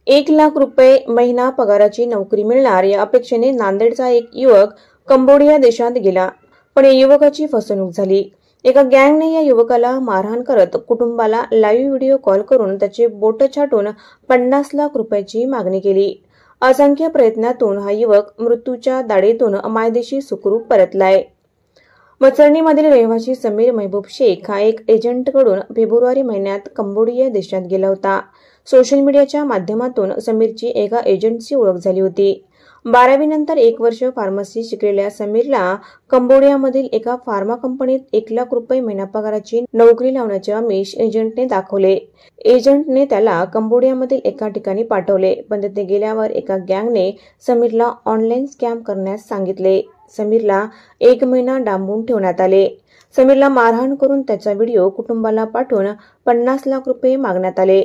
1,00,000 रुपये महिना पगाराची नोकरी मिळणार या अपेक्षेने नांदेडचा एक युवक कंबोडिया देशात गेला, पण या युवकाची फसवणूक झाली। एका गँगने या युवकाला मारहाण करत कुटुंबाला लाईव्ह व्हिडिओ कॉल करून त्याचे बोट छाटून 50 लाख रुपयाची मागणी केली। असंख्य प्रयत्नातून हा युवक मृत्यूच्या दाढेतून मायदेशी सुखरूप परतलाय। मचरणीमधील रहिवासी समीर महबूब शेख हा एक एजंटकडून फेब्रुवारी महिन्यात कंबोडिया देशात गेला होता। सोशल मीडियाच्या माध्यमातून समीरची एका एजंटशी ओळख झाली होती। 12वी नंतर 1 वर्ष फार्मसी शिकलेल्या समीरला कंबोडियामधील एका फार्मा कंपनीत 1,00,000 रुपये महिना पगाराची नोकरी लावण्याचे आमिष एजंटने दाखवले। एजंटने त्याला कंबोडियामधील एका ठिकाणी पाठवले, पण तिथे गेल्यावर एका गँगने समीरला ऑनलाईन स्कॅम करण्यास सांगितले। समीरला 1 महिना डांबून ठेवण्यात आले। समीरला मारहाण करून त्याचा व्हिडिओ कुटुंबाला पाठवून 50 लाख रुपये मागण्यात आले।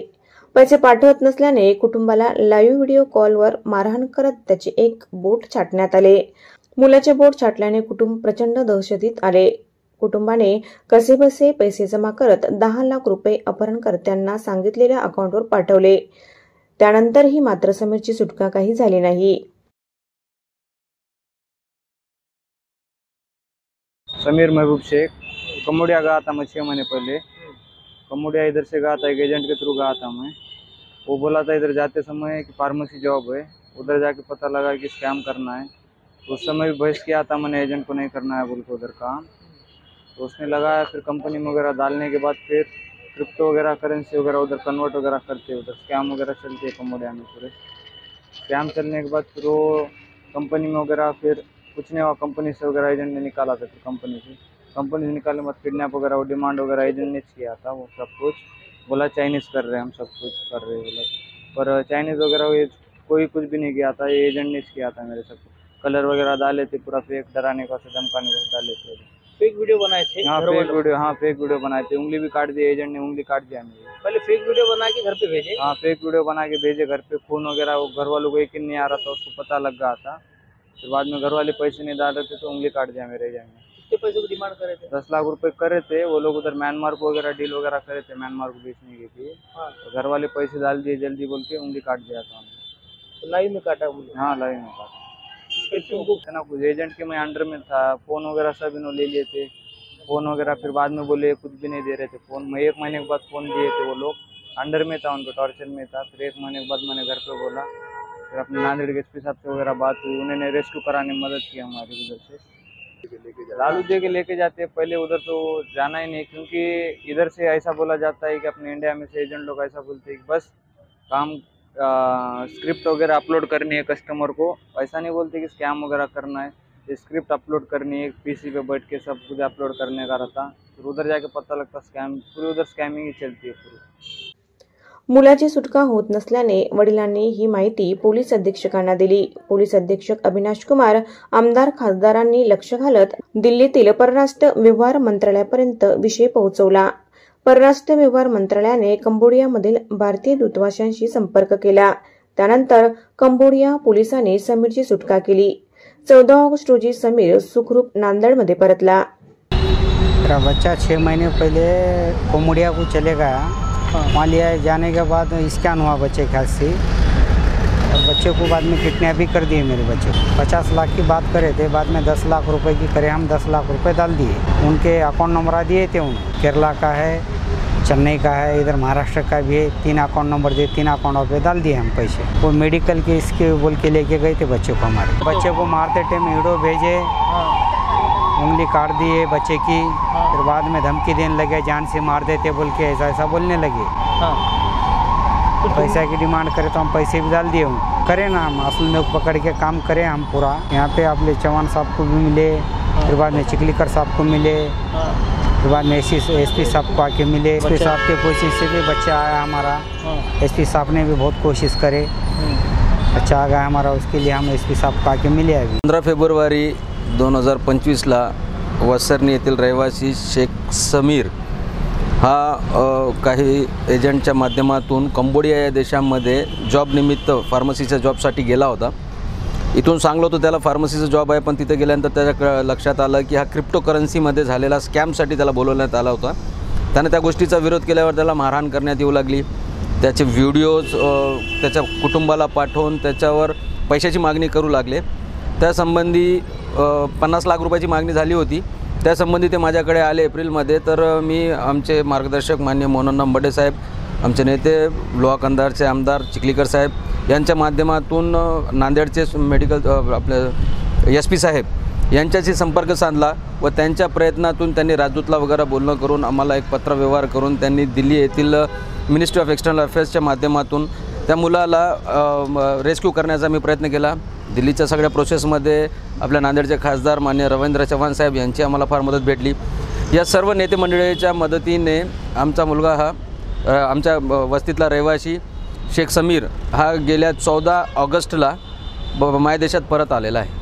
पैसे पाठवत नसल्याने कुटुंबाला लाईव्ह व्हिडिओ कॉलवर मारहाण करत त्याचे एक बोट छाटण्यात आले। मुलाचे बोट छाटल्याने कुटुंब प्रचंड दहशतीत आले। कुटुंबाने कसेबसे पैसे जमा करत 10 लाख रुपये अपहरणकर्त्यांना सांगितलेल्या अकाउंटवर पाठवले। त्यानंतरही मात्र समीरची सुटका काही झाली नाही। समीर महबूब शेख कंबोडिया गया था मैं 6 महीने पहले। कंबोडिया इधर से गया था, एक एजेंट के थ्रू गया था मैं। वो बोला था इधर जाते समय कि फार्मेसी जॉब है, उधर जाके पता लगा कि स्कैम करना है। तो उस समय भी बहस किया था मैंने, एजेंट को नहीं करना है बोल के उधर काम। तो उसने लगाया, फिर कंपनी में वगैरह डालने के बाद फिर क्रिप्टो वगैरह करेंसी वगैरह उधर कन्वर्ट वगैरह करते, उधर स्कैम वगैरह चलते है कंबोडिया में पूरे। स्कैम चलने के बाद फिर वो कंपनी में वगैरह फिर कुछ नहीं हुआ, कंपनी से वगैरह एजेंट ने निकाला था। फिर कंपनी से निकालने के बाद किडनैप वगैरह वो डिमांड वगैरह एजेंट ने किया था। वो सब कुछ बोला चाइनीज़ कर रहे हैं, हम सब कुछ कर रहे हैं बोला, पर चाइनीज़ वगैरह ये कोई कुछ भी नहीं किया था, ये एजेंट ने किया था मेरे सब। कलर वगैरह डाले थे, पूरा फेक डराने का धमकाने को डाले थे। फेक वीडियो बनाए थे? हाँ फेक वीडियो बनाए थे। उंगली भी काट दी, एजेंट ने उंगली काट दिया मेरी। पहले फेक वीडियो बना के घर पे भेजे? हाँ फेक वीडियो बना के भेजे घर पे। खून वगैरह वो घर वालों को यकीन नहीं आ रहा था, उसको पता लग गया था। फिर बाद में घर वाले पैसे नहीं डाल रहे थे तो उंगली काट दिया मेरे एजेंट ने। कितने पैसों की डिमांड करे थे? 10 लाख रुपए करे थे वो लोग। उधर म्यांमार को वगैरह डील वगैरह करे थे, म्यांमार को बेचने के लिए। हाँ। तो घर वाले पैसे डाल दिए जल्दी बोल के, उंगली काट दिया था हमने। तो लाइव में काटा उंगली? हाँ लाइव में काटा। ना कुछ एजेंट के मैं अंडर में था, फोन वगैरह सब इन्होंने ले लिए थे। फोन वगैरह फिर बाद में बोले कुछ भी नहीं दे रहे थे फोन। मैं 1 महीने के बाद फोन दिए थे वो लोग। अंडर में था, उनको टॉर्चर में था। फिर 1 महीने के बाद मैंने घर पे बोला, फिर अपने नांदेड़ के एसपी साहब से वगैरह बात हुई, उन्होंने रेस्क्यू कराने में मदद की हमारी। उधर से लालू जी के लेके जाते पहले उधर तो जाना ही नहीं, क्योंकि इधर से ऐसा बोला जाता है कि अपने इंडिया में से एजेंट लोग ऐसा बोलते हैं कि बस काम स्क्रिप्ट वगैरह अपलोड करनी है कस्टमर को। ऐसा नहीं बोलते कि स्कैम वगैरह करना है, स्क्रिप्ट अपलोड करनी है, पीसी पे बैठ के सब कुछ अपलोड करने का रहता। फिर उधर जाके पता लगता स्कैम, पूरी उधर स्कैमिंग ही चलती है पूरी। मुलाची सुटका होत नसल्याने वडिलांनी ही माहिती पोलीस अधीक्षकांना दिली। पोलीस अधीक्षक अविनाश कुमार, आमदार खासदारांनी लक्ष घालत दिल्लीतील परराष्ट्र व्यवहार मंत्रालयापर्यंत विषय पोहोचवला। परराष्ट्र व्यवहार मंत्रालयाने कंबोडियामधील भारतीय दूतावासांशी संपर्क केला। त्यानंतर कंबोडिया पोलिसांनी समीरची सुटका केली। 14 ऑगस्ट रोजी समीर सुखरूप नांदेडमध्ये परतला। मेरा बच्चा 6 महीने पहले कंबोडिया को चले गया। वहाँ लिया जाने के बाद स्कैन हुआ बच्चे के हाथ से, और बच्चे को बाद में किडनैप भी कर दिए मेरे बच्चे को। 50 लाख की बात करे थे, बाद में 10 लाख रुपए की करे, हम 10 लाख रुपए डाल दिए। उनके अकाउंट नंबर दिए थे उन्हें, केरला का है, चेन्नई का है, इधर महाराष्ट्र का भी है। 3 अकाउंट नंबर दिए, 3 अकाउंट पे डाल दिए हम पैसे। वो मेडिकल के इसके बोल के लेके गए थे बच्चे को। हमारे बच्चे को मारते टाइम वीडियो भेजे, उंगली काट दिए बच्चे की। फिर बाद में धमकी देने लगे, जान से मार देते बोल के ऐसा बोलने लगे। पैसा की डिमांड करे तो हम पैसे भी डाल दिए। करें ना हम असल में पकड़ के काम करें हम पूरा। यहाँ पे अपने चौहान साहब को भी मिले, फिर बाद में चिकलीकर साहब को मिले, फिर बाद में एसपी साहब को आके मिले। एसपी साहब के कोशिश से भी बच्चा आया हमारा। एसपी साहब ने भी बहुत कोशिश करे, बच्चा आ गया हमारा। उसके लिए हम एसपी साहब को आके मिले। अभी 15 फेब्रुवारी 2025ला वसरणी येथील रहिवासी शेख समीर हा काही एजंटच्या माध्यमातून कंबोडिया या देशामध्ये जॉबनिमित्त फार्मसीच्या जॉबसाठी गेला होता। इथून सांगलो होतो त्याला फार्मसीचा जॉब आहे, पण तिथे गेल्यानंतर त्याच्या लक्षात आलं की हा क्रिप्टोकरन्सीमध्ये झालेला स्कॅमसाठी त्याला बोलवण्यात आला होता। त्याने त्या गोष्टीचा विरोध केल्यावर त्याला मारहाण करण्यात येऊ लागली। त्याचे व्हिडिओज त्याच्या कुटुंबाला पाठवून त्याच्यावर पैशाची मागणी करू लागले। त्यासंबंधी 50 लाख रुपयाची मागणी झाली होती। त्यासंबंधी ते माझ्याकडे आले एप्रिलमध्ये। तर मी आमचे मार्गदर्शक माननीय मोहन अंबडे साहेब, आमचे नेते लोहा कंधारचे आमदार चिखलीकर साहेब यांच्या माध्यमातून नांदेडचे मेडिकल आपले SP साहेब यांच्याशी संपर्क साधला व त्यांच्या प्रयत्नातून त्यांनी राजदूतला वगैरे बोलणं करून आम्हाला एक पत्रव्यवहार करून त्यांनी दिल्ली येथील मिनिस्ट्री ऑफ एक्सटर्नल अफेअर्सच्या माध्यमातून त्या मुलाला रेस्क्यू करण्याचा मी प्रयत्न केला। दिल्लीच्या सगळ्या प्रोसेसमध्ये आपल्या नांदेडचे खासदार माननीय रवींद्र चव्हाण साहेब यांची आम्हाला फार मदत भेटली। या सर्व नेते मंडळीच्या मदतीने आमचा मुलगा हा आमच्या वस्तीतला रहिवासी शेख समीर हा गेल्या 14 ऑगस्टला मायदेशात परत आलेला आहे।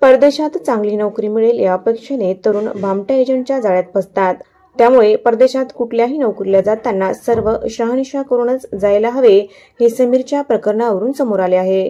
परदेशात चांगली नोकरी मिळेल या अपेक्षेने तरुण भामट्या एजंटच्या जाळ्यात फसतात। त्यामुळे परदेशात कुठल्याही नोकरीला जाताना सर्व शहानिशा करूनच जायला हवे हे समीरच्या प्रकरणावरून समोर आले आहे।